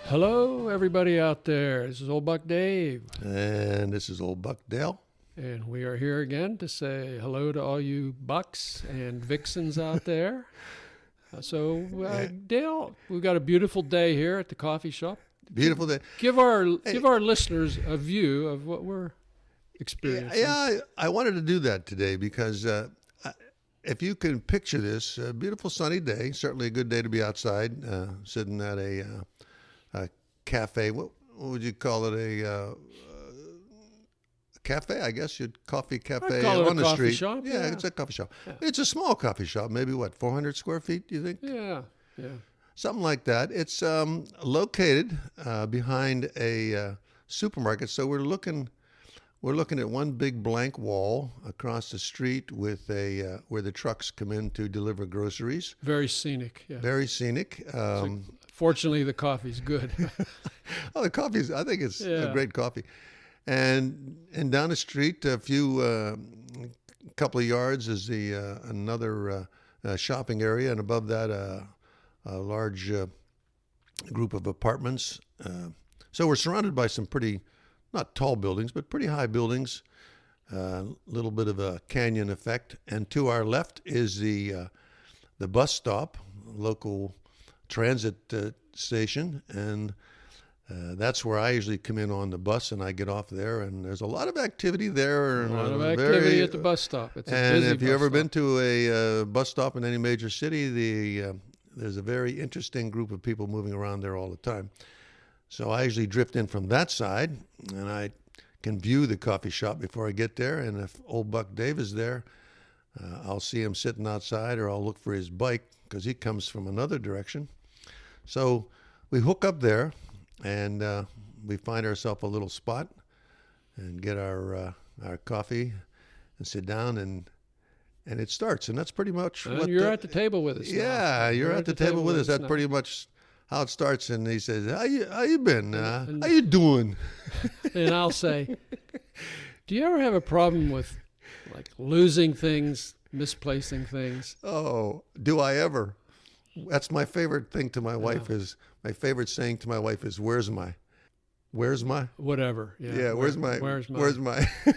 Hello, everybody out there. This is Old Buck Dave. And this is Old Buck Dale. And we are here again to say hello to all you bucks and vixens out there. Dale, we've got a beautiful day here at the coffee shop. Beautiful day. Give our listeners a view of what we're experiencing. Yeah, I wanted to do that today because if you can picture this, a beautiful sunny day, certainly a good day to be outside, sitting at a cafe. What would you call it? A cafe, I guess. Coffee cafe on the street. Shop, yeah, it's a coffee shop. Yeah. It's a small coffee shop, maybe 400 square feet, do you think? Yeah. Something like that. It's located behind a supermarket, so we're looking at one big blank wall across the street with where the trucks come in to deliver groceries. Very scenic. Yeah. Very scenic. Fortunately, the coffee's good. Oh, the coffee's, I think it's a great coffee. And down the street, couple of yards is another shopping area, and above that, a large group of apartments. So we're surrounded by some pretty, not tall buildings, but pretty high buildings. A little bit of a canyon effect. And to our left is the bus stop, local transit station, and that's where I usually come in on the bus, and I get off there, and there's a lot of activity there. A lot of activity at the bus stop. It's a busy if you've ever stop. been to a bus stop in any major city, there's a very interesting group of people moving around there all the time. So I usually drift in from that side, and I can view the coffee shop before I get there, and if Old Buck Dave is there, I'll see him sitting outside, or I'll look for his bike because he comes from another direction. So we hook up there, and we find ourselves a little spot and get our coffee and sit down, and it starts. And that's pretty much and you're at the table with us. Yeah, now. you're at the table with us. That's pretty much how it starts. And he says, how you been? How you doing? And I'll say, do you ever have a problem with like losing things, misplacing things? Oh, do I ever? That's my favorite thing to my wife is, my favorite saying to my wife is, where's my? Whatever. Yeah. Where's my? Yeah.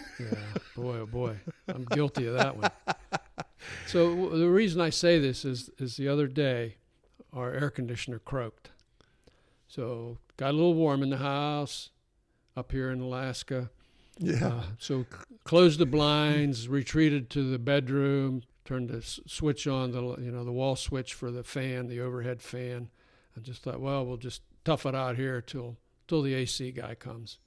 Boy, oh boy. I'm guilty of that one. So the reason I say this is the other day, our air conditioner croaked. So got a little warm in the house up here in Alaska. Yeah. So closed the blinds, retreated to the bedroom, turned the switch on, the wall switch for the fan, the overhead fan. I just thought, well, we'll just tough it out here till the AC guy comes.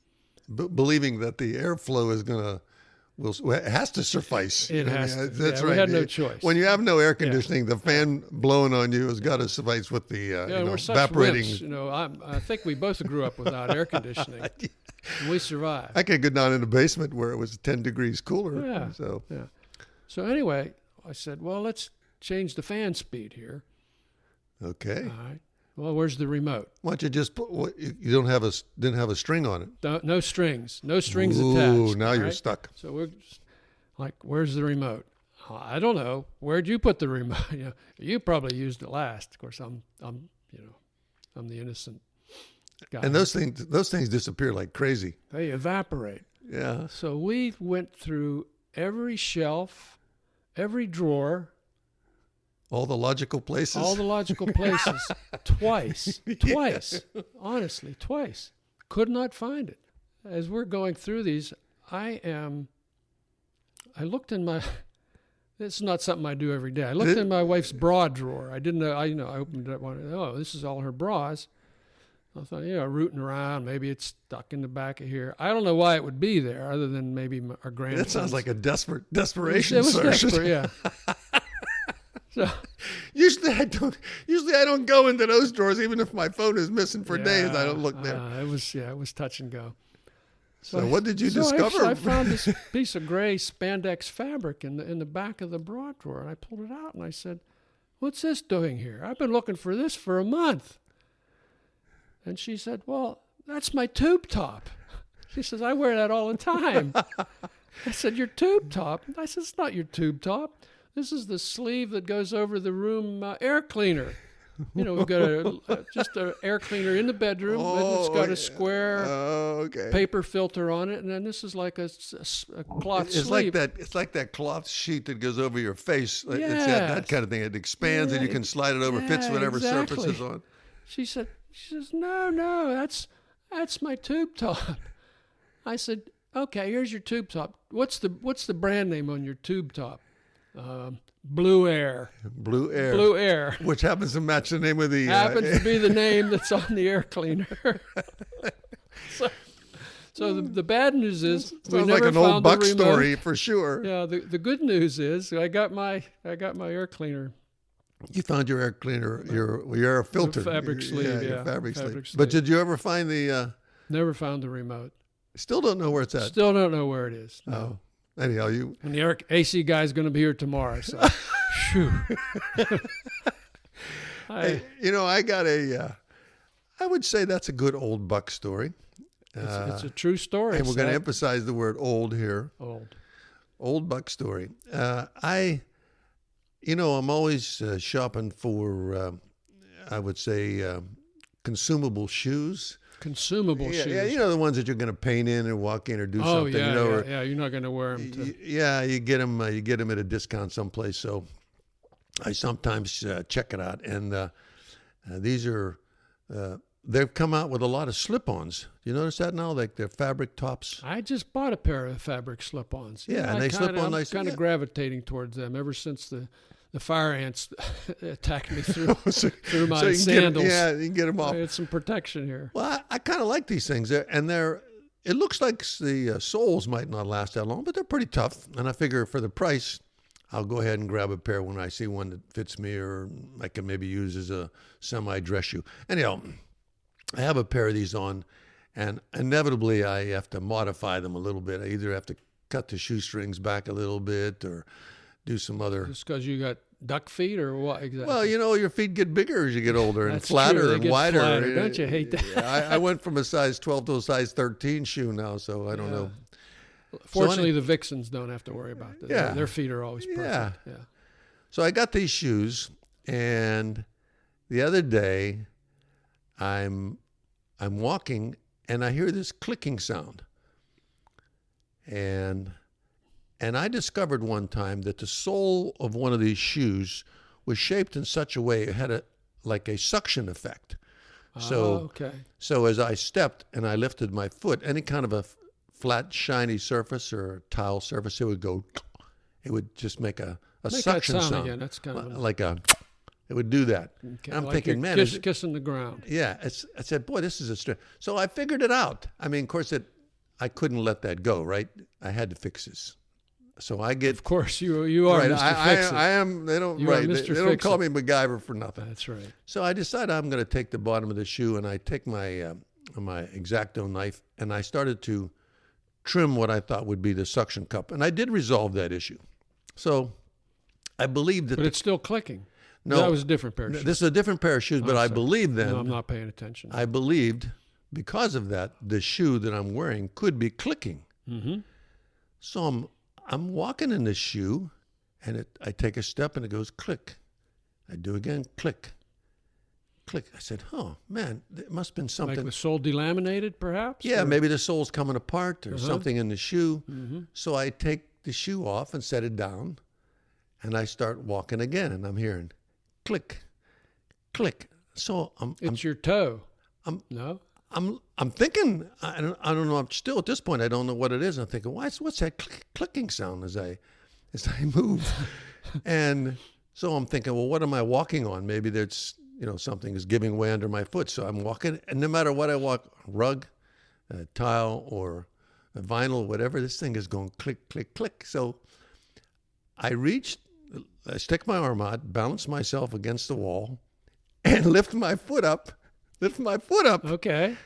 Believing that the airflow is it has to suffice. It has to. That's right. We had no choice. When you have no air conditioning, the fan blowing on you has got to suffice with the we're such evaporating. Wimps, I think we both grew up without air conditioning. And we survived. I could go down in the basement where it was 10 degrees cooler. Yeah. So anyway, I said, well, let's change the fan speed here. Okay. All right. Well, where's the remote? Why don't you just you didn't have a string on it? No strings. No strings Ooh, attached. now you're stuck. So we're just like, where's the remote? I don't know. Where'd you put the remote? You probably used it last. Of course, I'm the innocent guy. And those things disappear like crazy. They evaporate. Yeah. So we went through every shelf, every drawer. All the logical places? All the logical places. Twice. Honestly, twice. Could not find it. As we're going through these, I looked in my, this is not something I do every day. I looked in my wife's bra drawer. I didn't know, I opened it one, this is all her bras. I thought, rooting around, maybe it's stuck in the back of here. I don't know why it would be there, other than maybe our grandson. That sounds like a desperation search. It was desperate, yeah. So, usually I don't go into those drawers, even if my phone is missing for days. I don't look there. It was touch and go. So what did you discover? I found this piece of gray spandex fabric in the back of the bra drawer, and I pulled it out and I said, "What's this doing here? I've been looking for this for a month." And she said, "Well, that's my tube top." She says, "I wear that all the time." I said, "Your tube top?" I said, "It's not your tube top. This is the sleeve that goes over the room air cleaner." we've got just an air cleaner in the bedroom. And it's got a square paper filter on it, and then this is like a cloth sleeve. It's like that cloth sheet that goes over your face. It's that kind of thing. It expands and you can slide it over, fits whatever surface is on. She says, no, that's my tube top. I said, okay, here's your tube top. What's the brand name on your tube top? Blue Air. Blue Air. Blue Air. Which happens to match the name of the... happens to be the name that's on the air cleaner. So the bad news is we never like an found old Buck the remote. story for sure. Yeah. The good news is I got my air cleaner. You found your air cleaner, your air filter. Fabric sleeve, your fabric sleeve. sleeve. But did you ever find the... Never found the remote. Still don't know where it's at. Still don't know where it is. No. Anyhow, And the AC guy's going to be here tomorrow. So, phew. Hey, I got I would say that's a good old Buck story. It's a true story. And we're going to emphasize the word old here. Old Buck story. I'm always shopping for, I would say, consumable shoes. Consumable shoes. Yeah, the ones that you're going to paint in or walk in or do something. Yeah, you're not going to wear them. You get them. You get them at a discount someplace. So I sometimes check it out, and these are. They've come out with a lot of slip-ons. You notice that now, like they're fabric tops. I just bought a pair of fabric slip-ons. Yeah, and they slip on nice. I'm kind of gravitating towards them ever since the fire ants attacked me through my sandals. You can get them off. I had some protection here. Well, I kind of like these things. It looks like the soles might not last that long, but they're pretty tough. And I figure for the price, I'll go ahead and grab a pair when I see one that fits me or I can maybe use as a semi-dress shoe. Anyhow, I have a pair of these on, and inevitably I have to modify them a little bit. I either have to cut the shoestrings back a little bit or do some other... Just because you got duck feet or what exactly? Well, your feet get bigger as you get older and That's flatter true. They and get wider. Flatter. Don't you hate that? I went from a size 12 to a size 13 shoe now, so I don't know. Fortunately, the Vixens don't have to worry about that. Yeah. Their feet are always perfect. Yeah. So I got these shoes, and the other day I'm walking, and I hear this clicking sound. And I discovered one time that the sole of one of these shoes was shaped in such a way it had a suction effect. So as I stepped and I lifted my foot, any kind of a flat, shiny surface or a tile surface, it would just make a suction sound. Again. That's kind of it would do that. Okay. I'm like thinking, man, kissing the ground. Yeah, I said, boy, this is a strength. So I figured it out. I mean, of course, I couldn't let that go, right? I had to fix this. So I get. Of course, you are right, Mr. Fix-It. I am. They don't. You right. are Mr. They don't call me Fix-It. MacGyver for nothing. That's right. So I decided I'm going to take the bottom of the shoe and I take my my X-Acto knife and I started to trim what I thought would be the suction cup, and I did resolve that issue. So I believe that. But it's still clicking. No, that was a different pair of shoes. This is a different pair of shoes, but I believe then. No, I'm not paying attention. I believed because of that, the shoe that I'm wearing could be clicking. Mm-hmm. So I'm walking in this shoe, and I take a step, and it goes click. I do again, click, click. I said, oh, man, it must have been something. Like the sole delaminated, perhaps? Yeah, or? maybe the sole's coming apart or something in the shoe. Mm-hmm. So I take the shoe off and set it down, and I start walking again, and I'm hearing click, click. So It's your toe. No? I'm thinking, I don't know, I'm still at this point, I don't know what it is. I'm thinking, what's that clicking sound as I move? And so I'm thinking, well, what am I walking on? Maybe there's, something is giving way under my foot. So I'm walking, and no matter what I walk, rug, tile, or vinyl, whatever, this thing is going click, click, click. So I stick my arm out, balance myself against the wall, and lift my foot up. Okay.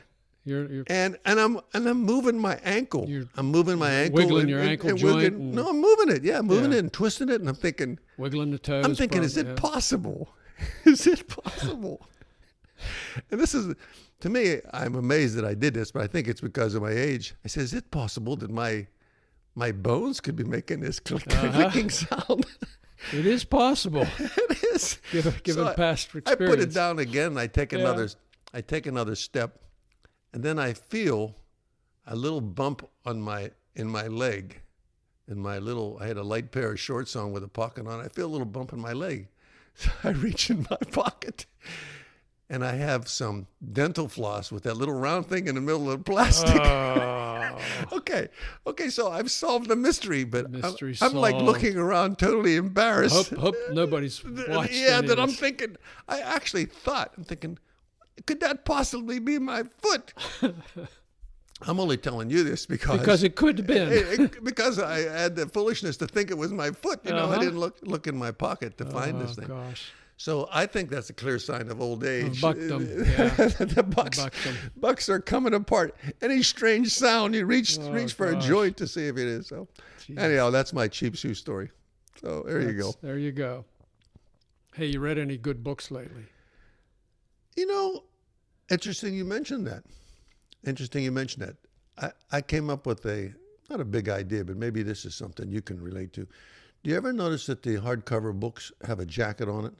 You're and I'm moving my ankle. I'm moving my ankle. Wiggling your ankle joint. No, I'm moving it. Yeah, moving it and twisting it. And I'm thinking. Wiggling the toes. I'm thinking, is it possible? Is it possible? And this is, to me, I'm amazed that I did this, but I think it's because of my age. I said, is it possible that my bones could be making this clicking sound? It is possible. It is. Given So past I experience. put it down again. I take another step, and then I feel a little bump in my leg. I had a light pair of shorts on with a pocket on. I feel a little bump in my leg. So I reach in my pocket, and I have some dental floss with that little round thing in the middle of the plastic. Oh. Okay, so I've solved the mystery, but Mystery I'm like solved. looking around totally embarrassed. Hope nobody's watched. Yeah, any that of I'm this. thinking, I'm thinking, could that possibly be my foot? I'm only telling you this because it could have been. because I had the foolishness to think it was my foot. You know, I Uh-huh. didn't look in my pocket to find this thing. Gosh. So I think that's a clear sign of old age. Buckdom, yeah. The bucks are coming apart. Any strange sound, you reach for a gosh. joint to see if it is. So anyhow, that's my cheap shoe story. So there you go. There you go. Hey, you read any good books lately? You know, interesting you mentioned that. I came up with not a big idea, but maybe this is something you can relate to. Do you ever notice that the hardcover books have a jacket on it?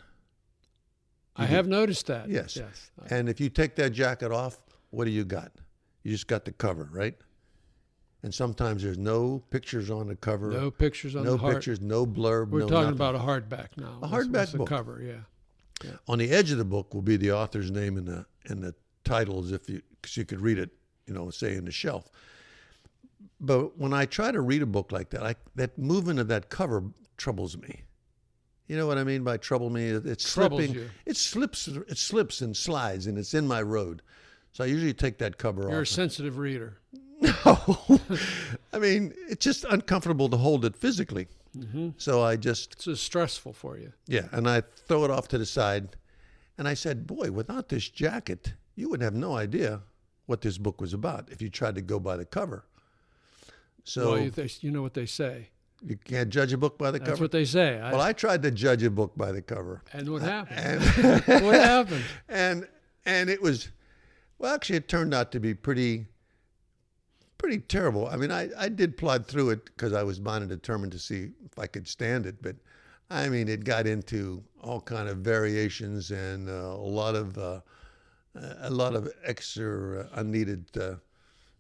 I have noticed that. Yes. Yes. And if you take that jacket off, what do you got? You just got the cover, right? And sometimes there's no pictures on the cover. No pictures on no the hard. pictures, no blurb. We're no talking nothing. about a hardback now. A hardback That's the book. cover, yeah. On the edge of the book will be the author's name and the titles, because you could read it, say in the shelf. But when I try to read a book like that, that movement of that cover troubles me. You know what I mean by trouble me? It's Troubles slipping. you. It slips and slides, and it's in my road. So I usually take that cover off. You're a sensitive reader. No, I mean, it's just uncomfortable to hold it physically. Mm-hmm. So I just, It's just stressful for you. yeah, and I throw it off to the side. And I said, boy, without this jacket, you would have no idea what this book was about if you tried to go by the cover. So Well, you know what they say. you can't judge a book by the That's cover? what they say. Well, I tried to judge a book by the cover. And what happened? And What happened? and it was, well, actually, it turned out to be pretty terrible. I mean, I did plod through it because I was bound and determined to see if I could stand it. But I mean, it got into all kind of variations and a lot of extra unneeded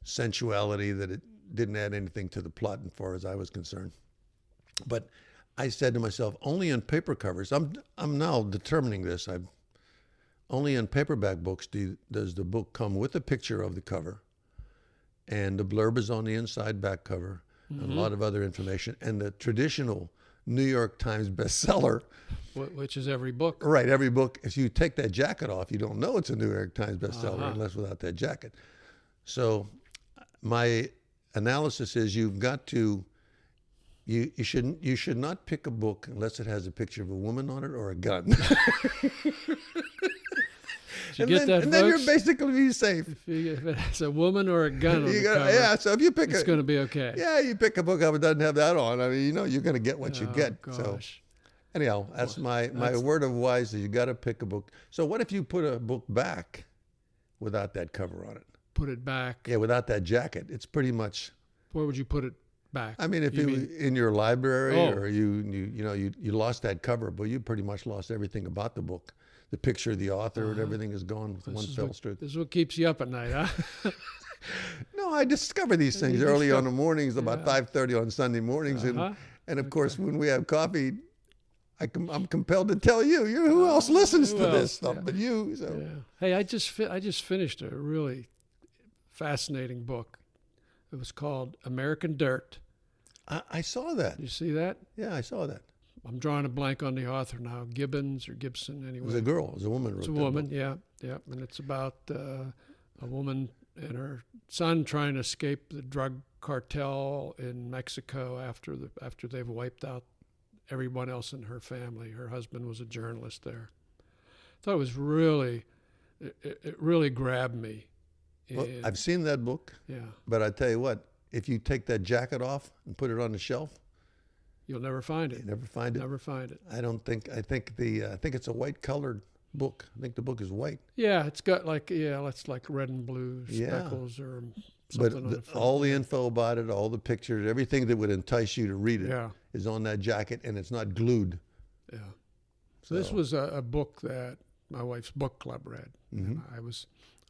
sensuality that it didn't add anything to the plot as far as I was concerned. But I said to myself, only in paper covers. I'm now determining this. Only in paperback books does the book come with a picture of the cover, and the blurb is on the inside back cover, and a lot of other information, and the traditional New York Times bestseller. Which is every book. Right, every book. If you take that jacket off, you don't know it's a New York Times bestseller unless without that jacket. So my analysis is you should not pick a book unless it has a picture of a woman on it or a gun. Did you get that, and then you're folks? basically safe. If it has a woman or a gun on the cover, Yeah, so if you pick it's going to be okay. yeah, you pick a book up that doesn't have that on. I mean, you're going to get what you get. Gosh. So anyhow, that's my word of wise is you got to pick a book. So what if you put a book back without that cover on it? Put it back. Yeah, without that jacket, it's pretty much. Where would you put it back? I mean, if in your library or you lost that cover, but you pretty much lost everything about the book. The picture of the author and everything is gone with one fell swoop. This is what keeps you up at night, huh? No, I discover these things early on the mornings, about 5:30 on Sunday mornings, and of course when we have coffee, I'm compelled to tell you. Who else listens to this stuff but you? So. Yeah. Hey, I just finished a really fascinating book. It was called American Dirt. I saw that. You see that? Yeah, I saw that. I'm drawing a blank on the author now. Gibbons or Gibson, anyway. It was a girl. It was a woman. It's a woman, yeah. And it's about a woman and her son trying to escape the drug cartel in Mexico after they've wiped out everyone else in her family. Her husband was a journalist there. I thought it really grabbed me. Well, I've seen that book. Yeah. But I tell you what, if you take that jacket off and put it on the shelf, You'll never find it. you never find it. Never find it. I think it's a white colored book. I think the book is white. Yeah, it's got it's like red and blue speckles or something on the front. All the info about it, all the pictures, everything that would entice you to read it is Yeah. on that jacket, and it's not glued Yeah. So this was a book that my wife's book club read. Mhm.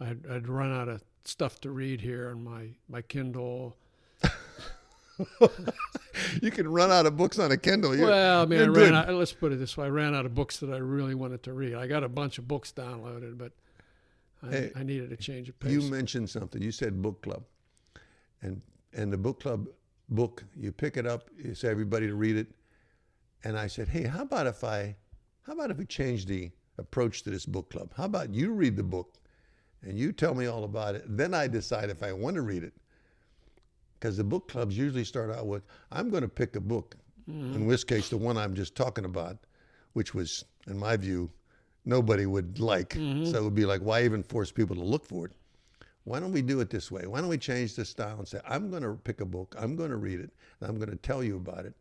And I'd run out of stuff to read here on my Kindle. You can run out of books on a Kindle. Well, I mean, you're good. let's put it this way. I ran out of books that I really wanted to read. I got a bunch of books downloaded, but I needed a change of pace. You mentioned something. You said book club. And the book club book, you pick it up, you say everybody to read it. And I said, hey, how about if we change the approach to this book club? How about you read the book and you tell me all about it. Then I decide if I want to read it. Because the book clubs usually start out with, I'm going to pick a book, in this case, the one I'm just talking about, which was, in my view, nobody would like. So it would be like, why even force people to look for it? Why don't we do it this way? Why don't we change the style and say, I'm going to pick a book, I'm going to read it, and I'm going to tell you about it,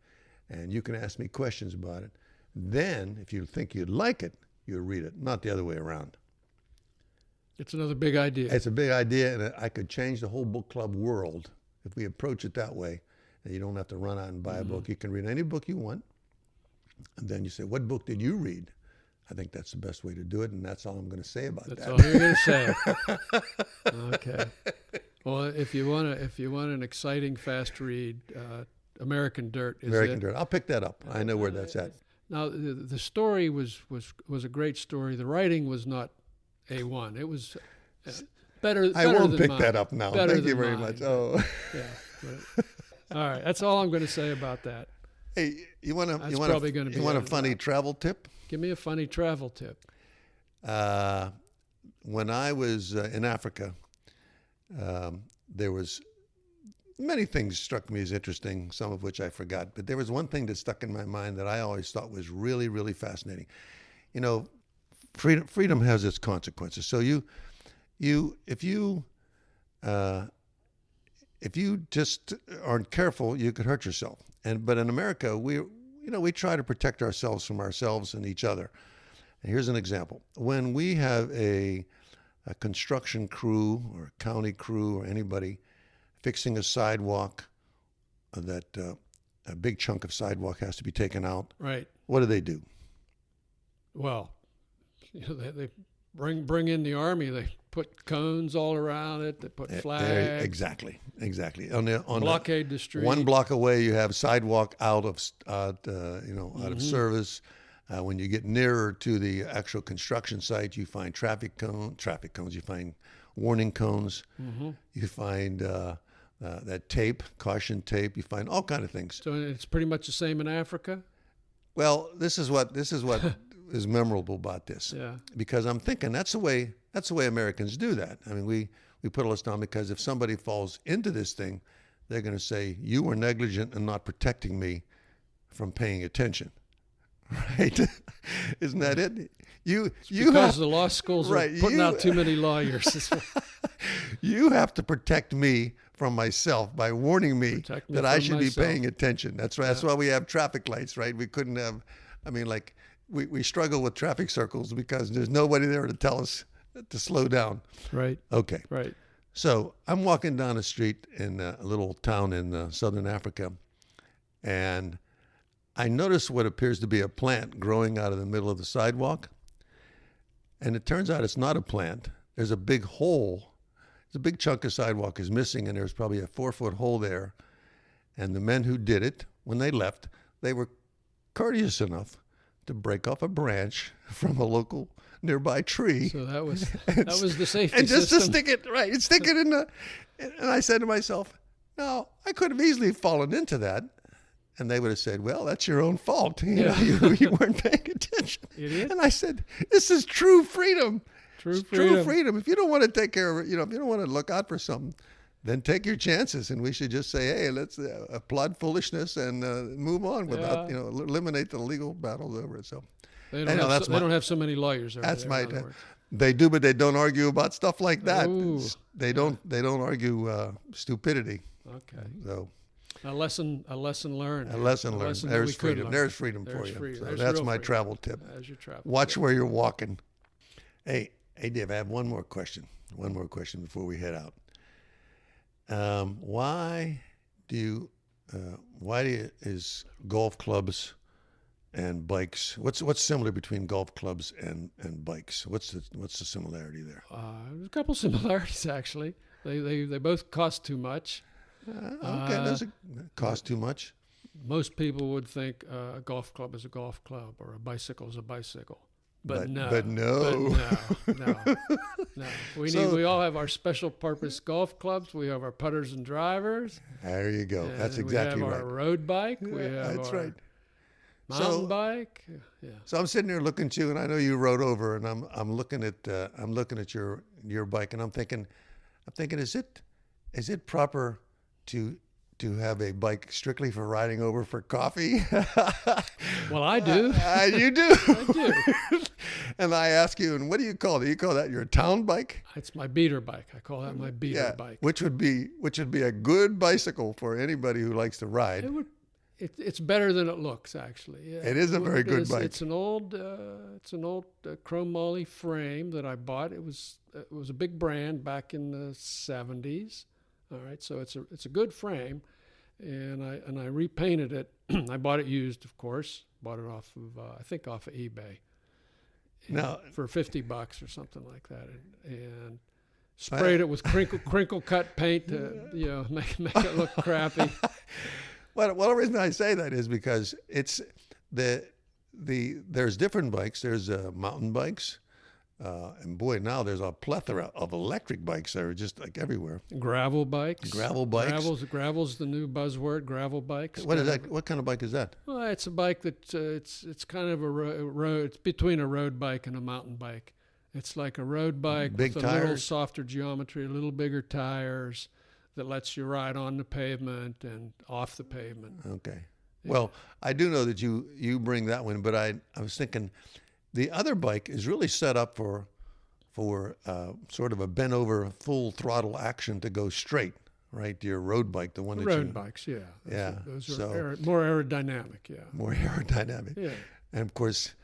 and you can ask me questions about it. Then, if you think you'd like it, you'll read it, not the other way around. It's another big idea. It's a big idea, and I could change the whole book club world if we approach it that way. And you don't have to run out and buy a book. You can read any book you want. And then you say, what book did you read? I think that's the best way to do it, and that's all I'm going to say about that. That's all you're going to say. Okay. Well, if you want an exciting, fast read, American Dirt is American it. Dirt. I'll pick that up. I know where that's at. Now, the story was a great story. The writing was not A1. It was better. I won't than pick mine. that up now. Better Thank you than very mine. much. Oh, Yeah. But, all right. That's all I'm going to say about that. hey, you want That's probably gonna be a edited funny out. travel tip? Give me a funny travel tip. When I was in Africa, there was many things struck me as interesting, some of which I forgot. But there was one thing that stuck in my mind that I always thought was really, really fascinating. You know, freedom has its consequences. So if you just aren't careful, you could hurt yourself. But in America, we try to protect ourselves from ourselves and each other. And here's an example. When we have a construction crew or a county crew or anybody fixing a sidewalk that a big chunk of sidewalk has to be taken out, Right. what do? Well, they bring in the army. They put cones all around it. They put flags. Exactly. On Blockade the street. 1 block away, you have sidewalk out of service. When you get nearer to the actual construction site, you find traffic cones. You find warning cones. You find that tape, caution tape. You find all kind of things. So it's pretty much the same in Africa. Well, this is what is memorable about this. Yeah. Because I'm thinking that's the way Americans do that. I mean, we put all this down because if somebody falls into this thing, they're going to say, you were negligent in not protecting me from paying attention. Right? Isn't that it? Because the law schools right, are putting out too many lawyers. You have to protect me from myself by warning me that I should be paying attention. That's right. Yeah. That's why we have traffic lights, right? We couldn't have, we struggle with traffic circles because there's nobody there to tell us to slow down. Right. Okay. Right. So I'm walking down a street in a little town in southern Africa, and I notice what appears to be a plant growing out of the middle of the sidewalk. And it turns out it's not a plant. There's a big hole. There's a big chunk of sidewalk is missing, and there's probably a 4-foot hole there. And the men who did it, when they left, they were courteous enough to break off a branch from a local nearby tree. So that was the safety and just system. to stick it in the. And I said to myself, no, I could have easily fallen into that. And they would have said, well, that's your own fault. You weren't paying attention. Idiot. And I said, this is true freedom. True freedom. If you don't want to take care of it, if you don't want to look out for something, then take your chances. And we should just say, hey, let's applaud foolishness and move on without, eliminate the legal battles over it. So they don't have so many lawyers over that's there. my. They do, but they don't argue about stuff like that. Ooh. They don't argue stupidity. Okay. So. A lesson learned. A lesson learned. There's freedom. There's freedom for you. So that's my travel tip. There's your travel. Watch where you're walking. Hey, Dave, I have one more question. One more question before we head out. Why is golf clubs and bikes? What's similar between golf clubs and bikes? What's the similarity there? There's a couple similarities actually. They both cost too much. Okay, does it cost too much? Most people would think a golf club is a golf club or a bicycle is a bicycle. But no. No. We all have our special purpose golf clubs. We have our putters and drivers. There you go. That's exactly right. We have our road bike. We have That's our right. mountain bike. Yeah. So I'm sitting here looking at you, and I know you rode over, and I'm looking at your bike, and I'm thinking, is it proper to have a bike strictly for riding over for coffee? Well, I do. You do. I do. And I ask you, and what do you call it? You call that your town bike? It's my beater bike. I call that my beater bike. Which would be a good bicycle for anybody who likes to ride. It's better than it looks, actually. Yeah. It is a very good bike. It's an old chrome moly frame that I bought. It was a big brand back in the 70s. All right, so it's a good frame, and I repainted it. I bought it used, of course. Bought it off of eBay. Now for $50 or something like that, and sprayed it with crinkle cut paint to make it look crappy. Well, the reason I say that is because it's there's different bikes. There's mountain bikes. And boy, now there's a plethora of electric bikes that are just like everywhere. Gravel bikes. Gravel's the new buzzword. Gravel bikes. What is that? What kind of bike is that? Well, it's a bike that it's kind of a road. It's between a road bike and a mountain bike. It's like a road bike with a little softer geometry, a little bigger tires that lets you ride on the pavement and off the pavement. Okay. Yeah. Well, I do know that you bring that one, but I was thinking. The other bike is really set up for sort of a bent over full throttle action to go straight, right? Your road bike, the one that road bikes, yeah. Those are more aerodynamic, yeah. More aerodynamic. Yeah. And of course,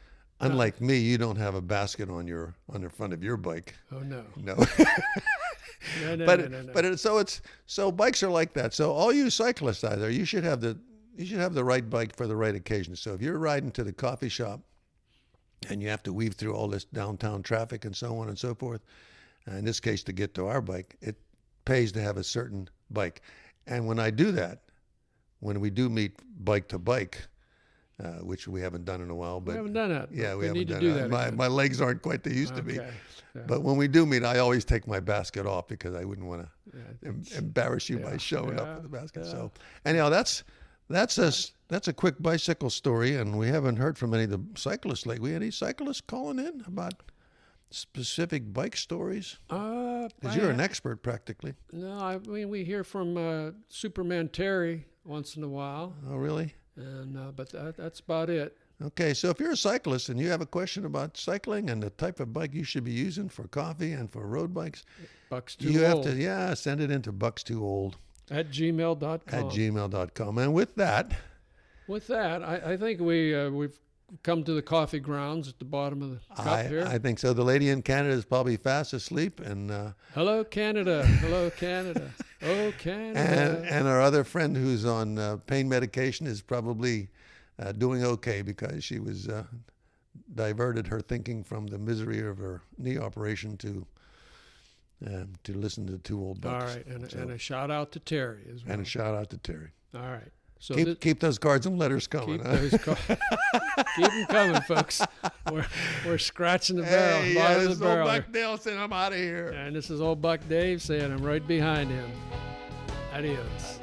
unlike me, you don't have a basket on the front of your bike. Oh no. No. No. But so bikes are like that. So all you cyclists out there, you should have the right bike for the right occasion. So if you're riding to the coffee shop and you have to weave through all this downtown traffic and so on and so forth, in this case to get to our bike, it pays to have a certain bike. And when I do that, when we do meet bike to bike, which we haven't done in a while, but we haven't done that. Yeah, we haven't need done to do that. that. My legs aren't quite they used to be. Yeah. But when we do meet, I always take my basket off because I wouldn't want to embarrass you by showing up with the basket. Yeah. So anyhow, that's a quick bicycle story, and we haven't heard from any of the cyclists lately. Any cyclists calling in about specific bike stories? Because you're an expert practically. No, I mean we hear from Superman Terry once in a while. Oh, really? And but that's about it. Okay, so if you're a cyclist and you have a question about cycling and the type of bike you should be using for coffee and for road bikes, BUCKSTWOOLD. have to send it into BUCKSTWOOLD at gmail.com. And with that, I think we've come to the coffee grounds at the bottom of the cup here. I think so. The lady in Canada is probably fast asleep, and hello Canada, hello Canada, oh Canada. And our other friend who's on pain medication is probably doing okay because she was diverted her thinking from the misery of her knee operation to listen to Two Old Bucks. All right, and a shout out to Terry as well. And a shout out to Terry. All right. So keep those cards and letters coming. Keep them coming, folks. We're scratching the barrel. Hey, bottom this of the barrel. Old Buck Dale saying I'm out of here. And this is Old Buck Dave saying I'm right behind him. Adios.